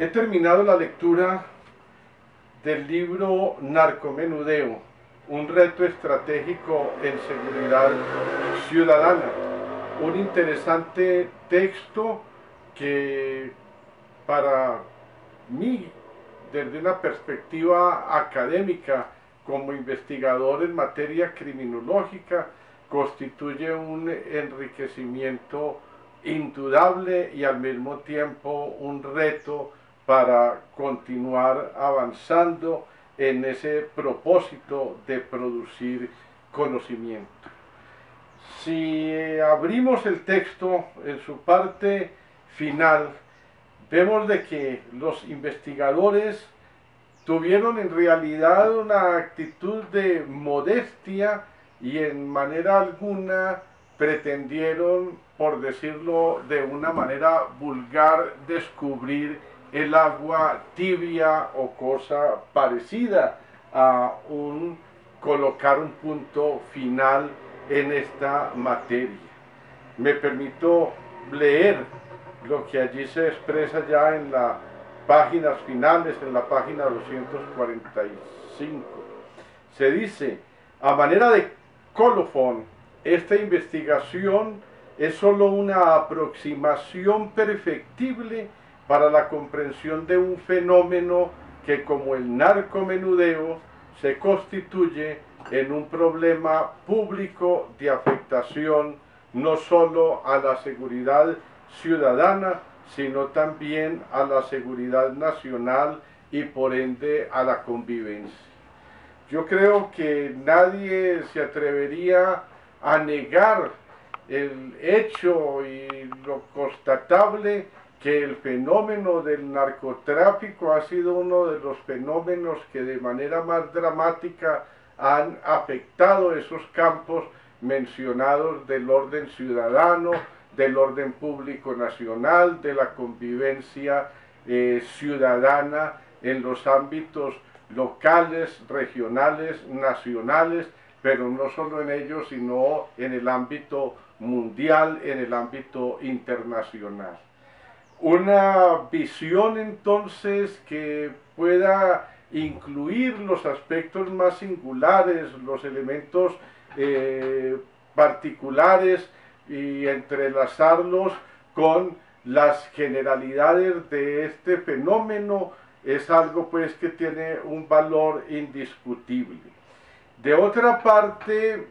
He terminado la lectura del libro Narcomenudeo, un reto estratégico en seguridad ciudadana. Un interesante texto que para mí, desde una perspectiva académica, como investigador en materia criminológica, constituye un enriquecimiento indudable y al mismo tiempo un reto para continuar avanzando en ese propósito de producir conocimiento. Si abrimos el texto en su parte final, vemos de que los investigadores tuvieron en realidad una actitud de modestia y en manera alguna pretendieron, por decirlo de una manera vulgar, descubrir el agua tibia o cosa parecida a colocar un punto final en esta materia. Me permito leer lo que allí se expresa ya en las páginas finales, en la página 245. Se dice, a manera de colofón, esta investigación es sólo una aproximación perfectible para la comprensión de un fenómeno que, como el narcomenudeo, se constituye en un problema público de afectación no sólo a la seguridad ciudadana, sino también a la seguridad nacional y por ende a la convivencia. Yo creo que nadie se atrevería a negar el hecho y lo constatable que el fenómeno del narcotráfico ha sido uno de los fenómenos que de manera más dramática han afectado esos campos mencionados del orden ciudadano, del orden público nacional, de la convivencia ciudadana en los ámbitos locales, regionales, nacionales, pero no solo en ellos, sino en el ámbito mundial, en el ámbito internacional. Una visión entonces que pueda incluir los aspectos más singulares, los elementos particulares y entrelazarlos con las generalidades de este fenómeno es algo pues que tiene un valor indiscutible. De otra parte,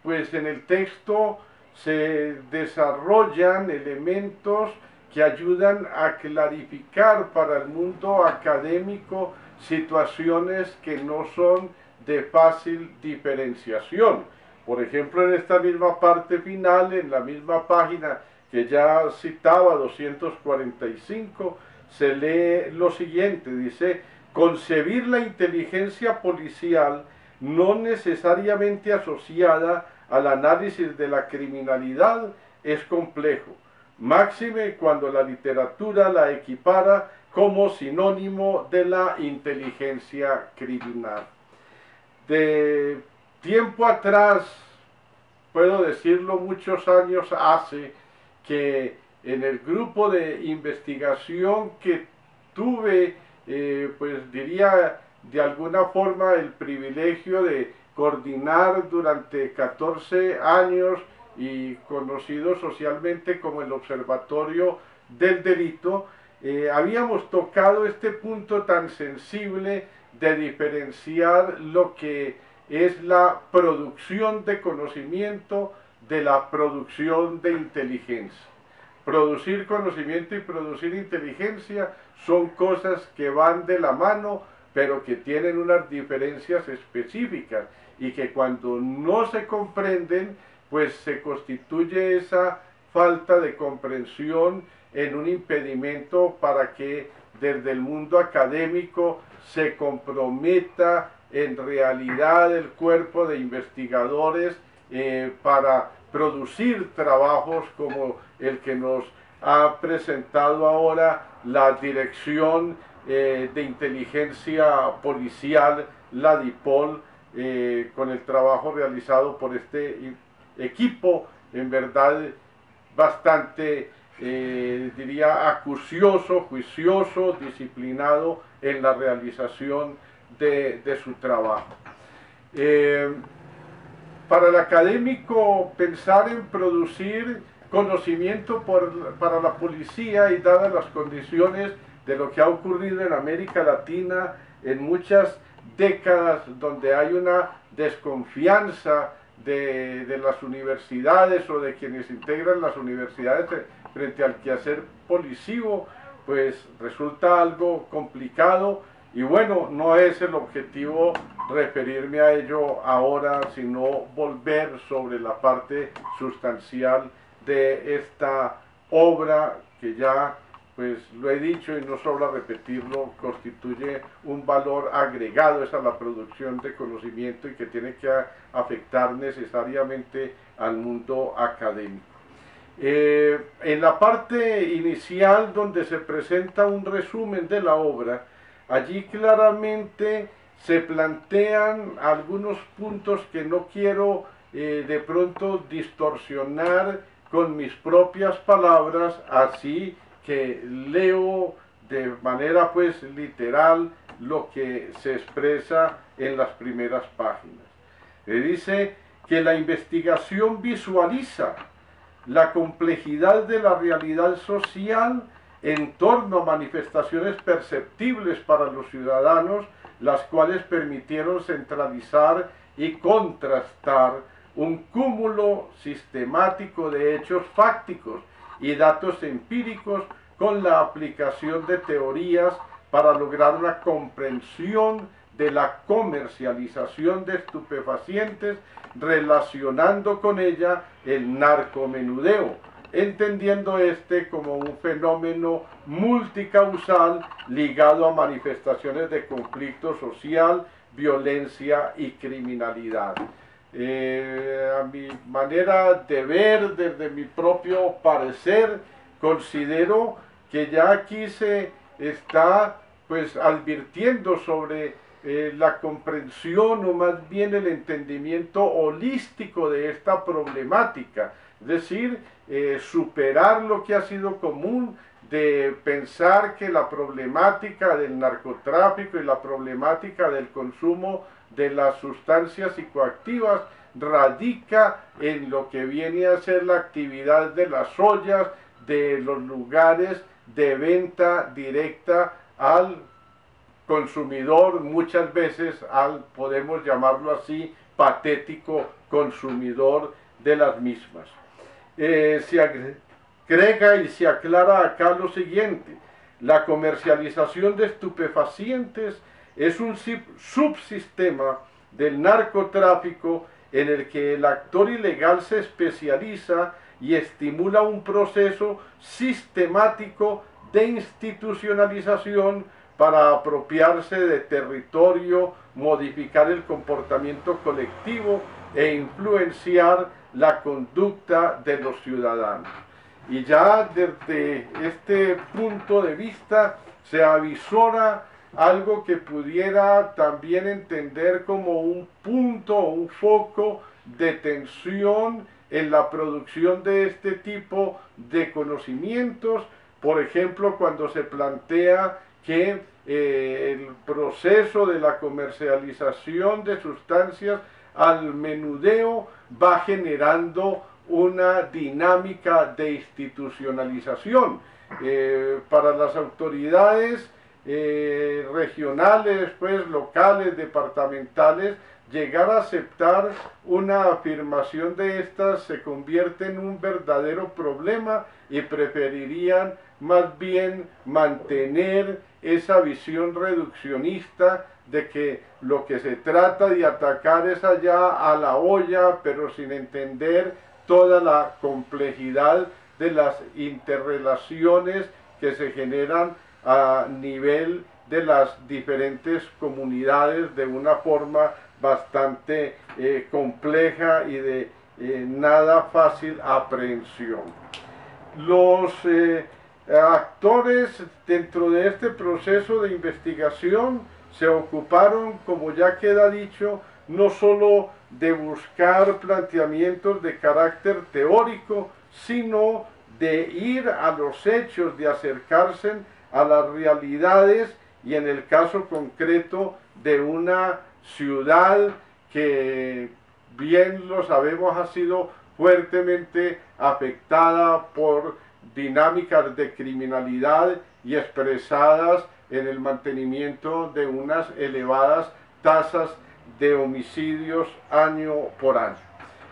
pues en el texto se desarrollan elementos que ayudan a clarificar para el mundo académico situaciones que no son de fácil diferenciación. Por ejemplo, en esta misma parte final, en la misma página que ya citaba, 245, se lee lo siguiente, dice, concebir la inteligencia policial no necesariamente asociada al análisis de la criminalidad es complejo, máxime cuando la literatura la equipara como sinónimo de la inteligencia criminal. De tiempo atrás, puedo decirlo, muchos años hace, que en el grupo de investigación que tuve, pues diría de alguna forma el privilegio de coordinar durante 14 años y conocido socialmente como el Observatorio del Delito, habíamos tocado este punto tan sensible de diferenciar lo que es la producción de conocimiento de la producción de inteligencia. Producir conocimiento y producir inteligencia son cosas que van de la mano, pero que tienen unas diferencias específicas y que cuando no se comprenden, pues se constituye esa falta de comprensión en un impedimento para que desde el mundo académico se comprometa en realidad el cuerpo de investigadores para producir trabajos como el que nos ha presentado ahora la Dirección de Inteligencia Policial, la DIPOL, con el trabajo realizado por este equipo, en verdad bastante diría, acucioso, juicioso, disciplinado en la realización de su trabajo. Para el académico, pensar en producir conocimiento para la policía, y dadas las condiciones de lo que ha ocurrido en América Latina en muchas décadas, donde hay una desconfianza de las universidades o de quienes integran las universidades frente al quehacer policivo, pues resulta algo complicado. Y bueno, no es el objetivo referirme a ello ahora, sino volver sobre la parte sustancial de esta obra que ya, pues lo he dicho y no sobra repetirlo, constituye un valor agregado a la producción de conocimiento y que tiene que afectar necesariamente al mundo académico. En la parte inicial, donde se presenta un resumen de la obra, allí claramente se plantean algunos puntos que no quiero de pronto distorsionar con mis propias palabras, así que leo de manera pues literal lo que se expresa en las primeras páginas. Dice que la investigación visualiza la complejidad de la realidad social en torno a manifestaciones perceptibles para los ciudadanos, las cuales permitieron centralizar y contrastar un cúmulo sistemático de hechos fácticos y datos empíricos con la aplicación de teorías para lograr una comprensión de la comercialización de estupefacientes, relacionando con ella el narcomenudeo, entendiendo este como un fenómeno multicausal ligado a manifestaciones de conflicto social, violencia y criminalidad. A mi manera de ver, desde mi propio parecer, considero que ya aquí se está pues advirtiendo sobre la comprensión, o más bien el entendimiento holístico de esta problemática, es decir, superar lo que ha sido común de pensar que la problemática del narcotráfico y la problemática del consumo de las sustancias psicoactivas radica en lo que viene a ser la actividad de las ollas, de los lugares de venta directa al consumidor, muchas veces al, podemos llamarlo así, patético consumidor de las mismas. Se agrega y se aclara acá lo siguiente: la comercialización de estupefacientes es un subsistema del narcotráfico en el que el actor ilegal se especializa y estimula un proceso sistemático de institucionalización para apropiarse de territorio, modificar el comportamiento colectivo e influenciar la conducta de los ciudadanos. Y ya desde este punto de vista se avisora algo que pudiera también entender como un punto o un foco de tensión en la producción de este tipo de conocimientos. Por ejemplo, cuando se plantea que el proceso de la comercialización de sustancias al menudeo va generando una dinámica de institucionalización. Para las autoridades regionales, pues locales, departamentales, llegar a aceptar una afirmación de estas se convierte en un verdadero problema y preferirían más bien mantener esa visión reduccionista de que lo que se trata de atacar es allá a la olla, pero sin entender toda la complejidad de las interrelaciones que se generan a nivel de las diferentes comunidades de una forma bastante compleja y de nada fácil aprehensión. Los actores dentro de este proceso de investigación se ocuparon, como ya queda dicho, no solo de buscar planteamientos de carácter teórico, sino de ir a los hechos, de acercarse a las realidades, y en el caso concreto de una ciudad que, bien lo sabemos, ha sido fuertemente afectada por dinámicas de criminalidad y expresadas en el mantenimiento de unas elevadas tasas de homicidios año por año.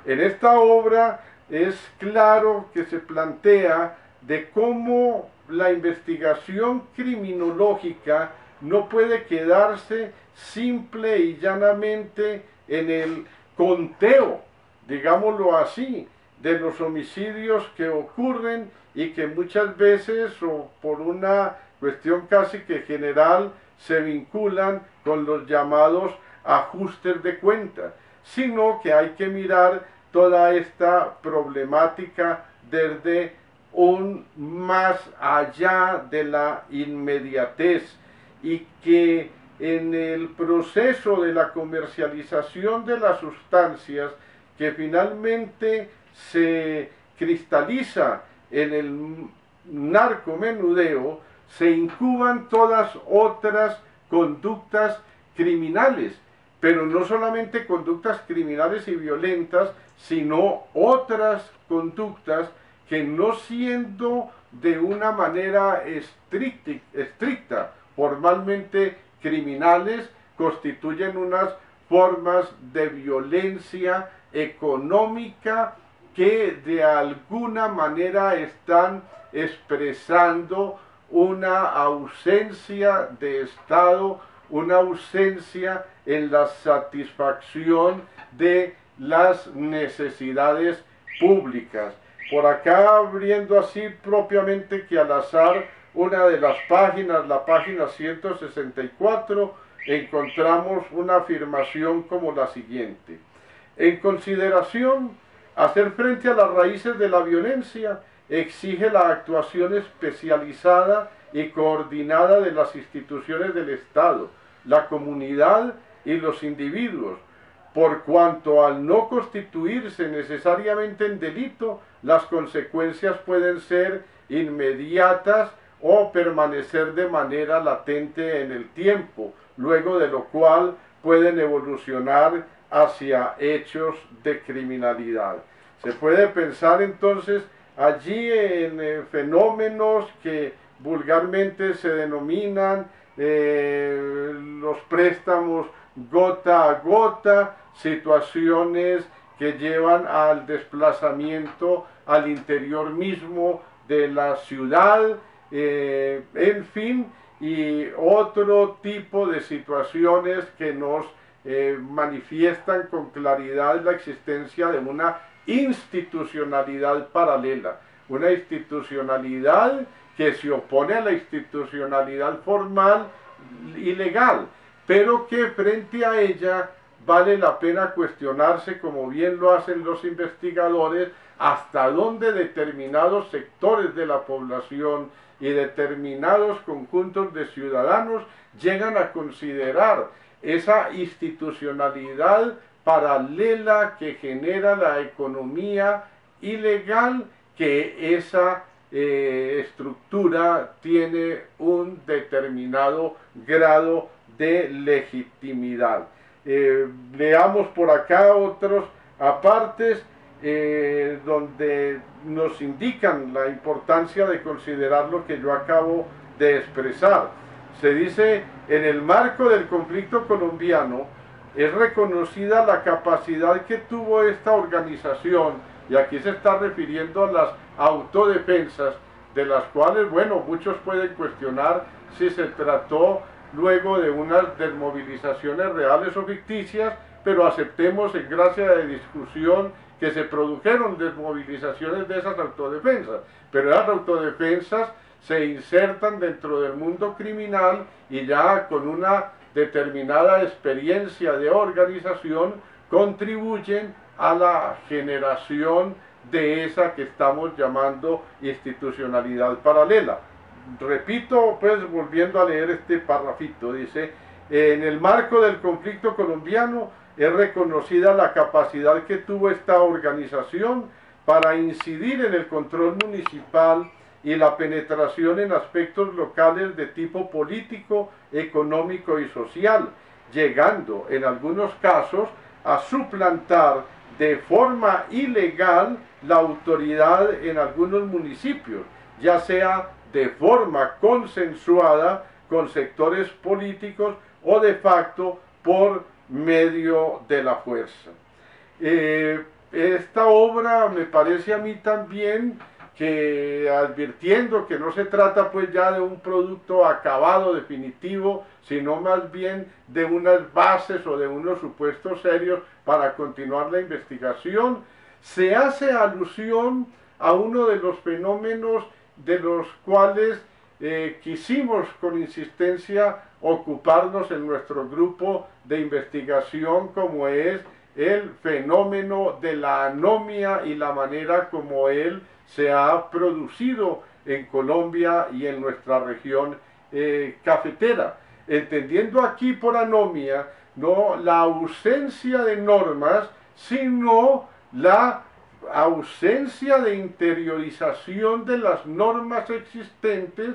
En esta obra es claro que se plantea de cómo la investigación criminológica no puede quedarse simple y llanamente en el conteo, digámoslo así, de los homicidios que ocurren y que muchas veces, o por una cuestión casi que general, se vinculan con los llamados ajustes de cuentas, sino que hay que mirar toda esta problemática desde un más allá de la inmediatez, y que en el proceso de la comercialización de las sustancias que finalmente se cristaliza en el narcomenudeo, se incuban todas otras conductas criminales, pero no solamente conductas criminales y violentas, sino otras conductas que, no siendo de una manera estricta, formalmente criminales, constituyen unas formas de violencia económica que de alguna manera están expresando una ausencia de Estado, una ausencia en la satisfacción de las necesidades públicas. Por acá, abriendo así propiamente que al azar una de las páginas, la página 164, encontramos una afirmación como la siguiente: en consideración, hacer frente a las raíces de la violencia exige la actuación especializada y coordinada de las instituciones del Estado, la comunidad y los individuos, por cuanto al no constituirse necesariamente en delito, las consecuencias pueden ser inmediatas o permanecer de manera latente en el tiempo, luego de lo cual pueden evolucionar hacia hechos de criminalidad. Se puede pensar entonces allí en fenómenos que vulgarmente se denominan los préstamos gota a gota, situaciones que llevan al desplazamiento al interior mismo de la ciudad, en fin, y otro tipo de situaciones que nos manifiestan con claridad la existencia de una institucionalidad paralela, una institucionalidad que se opone a la institucionalidad formal y legal, pero que frente a ella vale la pena cuestionarse, como bien lo hacen los investigadores, hasta dónde determinados sectores de la población y determinados conjuntos de ciudadanos llegan a considerar esa institucionalidad paralela que genera la economía ilegal, que esa estructura tiene un determinado grado de legitimidad. Leamos por acá otros apartes donde nos indican la importancia de considerar lo que yo acabo de expresar. Se dice: en el marco del conflicto colombiano es reconocida la capacidad que tuvo esta organización, y aquí se está refiriendo a las autodefensas, de las cuales, bueno, muchos pueden cuestionar si se trató luego de unas desmovilizaciones reales o ficticias, pero aceptemos en gracia de discusión que se produjeron desmovilizaciones de esas autodefensas, pero esas autodefensas se insertan dentro del mundo criminal y ya con una determinada experiencia de organización contribuyen a la generación de esa que estamos llamando institucionalidad paralela. Repito, pues, volviendo a leer este parrafito, dice: en el marco del conflicto colombiano es reconocida la capacidad que tuvo esta organización para incidir en el control municipal y la penetración en aspectos locales de tipo político, económico y social, llegando en algunos casos a suplantar de forma ilegal la autoridad en algunos municipios, ya sea de forma consensuada con sectores políticos o de facto por medio de la fuerza. Esta obra me parece a mí también que, advirtiendo que no se trata pues ya de un producto acabado, definitivo, sino más bien de unas bases o de unos supuestos serios para continuar la investigación, se hace alusión a uno de los fenómenos de los cuales quisimos con insistencia ocuparnos en nuestro grupo de investigación, como es el fenómeno de la anomia y la manera como él se ha producido en Colombia y en nuestra región cafetera. Entendiendo aquí por anomia no la ausencia de normas, sino la ausencia de interiorización de las normas existentes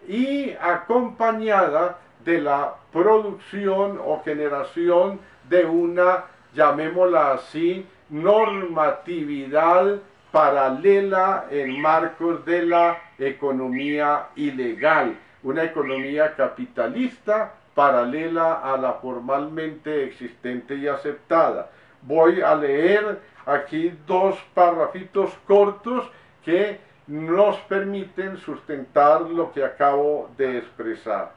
y acompañada de la producción o generación de una, llamémosla así, normatividad paralela en marcos de la economía ilegal, una economía capitalista paralela a la formalmente existente y aceptada. Voy a leer aquí dos párrafitos cortos que nos permiten sustentar lo que acabo de expresar.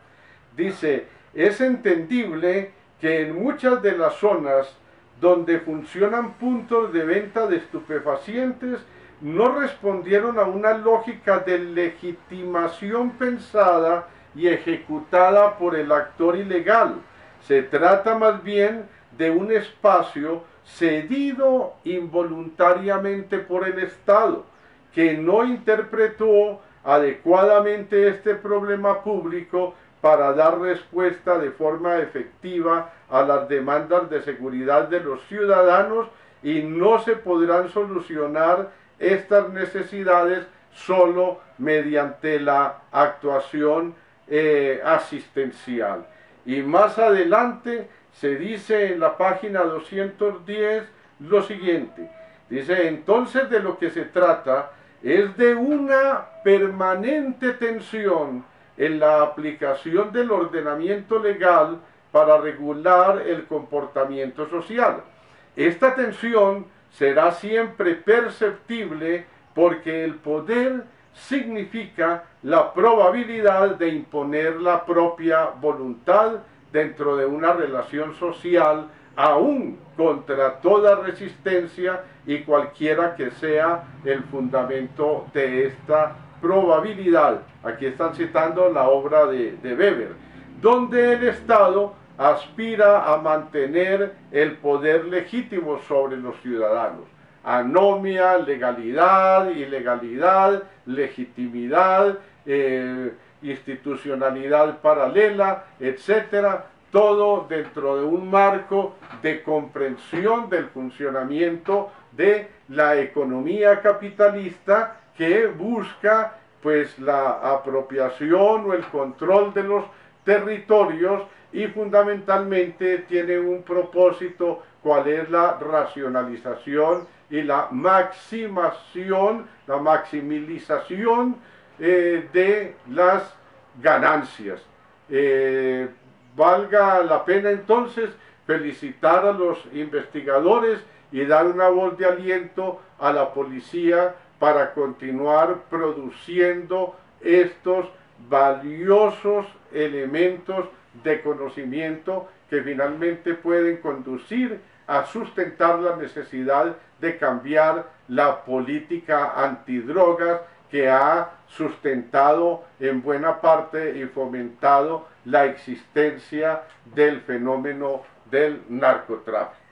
Dice, es entendible que en muchas de las zonas donde funcionan puntos de venta de estupefacientes no respondieron a una lógica de legitimación pensada y ejecutada por el actor ilegal. Se trata más bien de un espacio cedido involuntariamente por el Estado, que no interpretó adecuadamente este problema público para dar respuesta de forma efectiva a las demandas de seguridad de los ciudadanos, y no se podrán solucionar estas necesidades solo mediante la actuación asistencial. Y más adelante se dice en la página 210 lo siguiente, dice, entonces de lo que se trata es de una permanente tensión en la aplicación del ordenamiento legal para regular el comportamiento social. Esta tensión será siempre perceptible porque el poder significa la probabilidad de imponer la propia voluntad dentro de una relación social, aún contra toda resistencia y cualquiera que sea el fundamento de esta probabilidad. Aquí están citando la obra de Weber, donde el Estado aspira a mantener el poder legítimo sobre los ciudadanos. Anomia, legalidad, ilegalidad, legitimidad, institucionalidad paralela, etcétera, todo dentro de un marco de comprensión del funcionamiento de la economía capitalista, que busca pues la apropiación o el control de los territorios, y fundamentalmente tiene un propósito, cuál es la racionalización y la maximización de las ganancias. Valga la pena entonces felicitar a los investigadores y dar una voz de aliento a la policía para continuar produciendo estos valiosos elementos de conocimiento que finalmente pueden conducir a sustentar la necesidad de cambiar la política antidrogas que ha sustentado en buena parte y fomentado la existencia del fenómeno del narcotráfico.